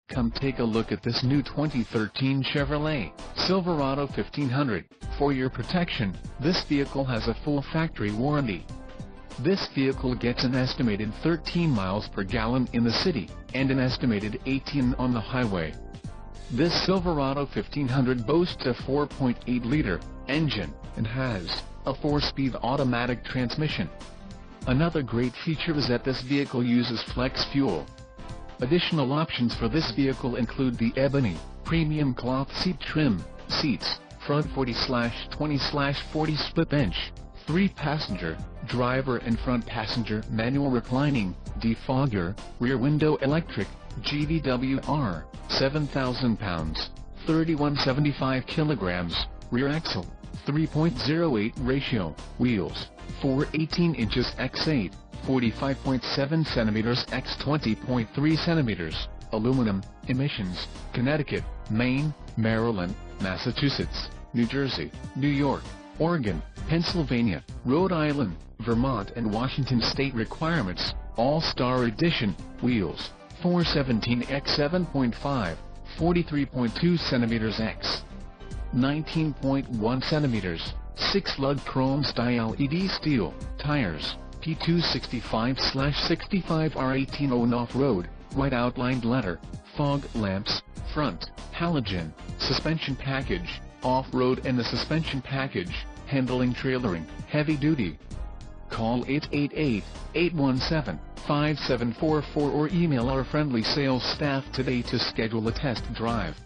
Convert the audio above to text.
Come take a look at this new 2013 Chevrolet Silverado 1500. For your protection, this vehicle has a full factory warranty. This vehicle gets an estimated 13 miles per gallon in the city, and an estimated 18 on the highway. This Silverado 1500 boasts a 4.8-liter engine, and has a 4-speed automatic transmission. Another great feature is that this vehicle uses flex fuel. Additional options for this vehicle include the ebony, premium cloth seat trim, seats, front 40/20/40 split bench, 3-passenger, driver and front passenger manual reclining, defogger, rear window electric, GVWR, 7,000 pounds, 3175 kilograms, rear axle, 3.08 ratio, wheels, 4/18 inches x 8, 45.7 centimeters x 20.3 centimeters, aluminum. Emissions: Connecticut, Maine, Maryland, Massachusetts, New Jersey, New York, Oregon, Pennsylvania, Rhode Island, Vermont and Washington state requirements. All-Star Edition, wheels, 417 x 7.5, 43.2 centimeters x 19.1 centimeters, 6-lug chrome style LED steel, tires, P265/65 R18 on off-road, white outlined letter, fog lamps, front, halogen, suspension package, off-road and the suspension package, handling trailering, heavy duty. Call 888-817-5744 or email our friendly sales staff today to schedule a test drive.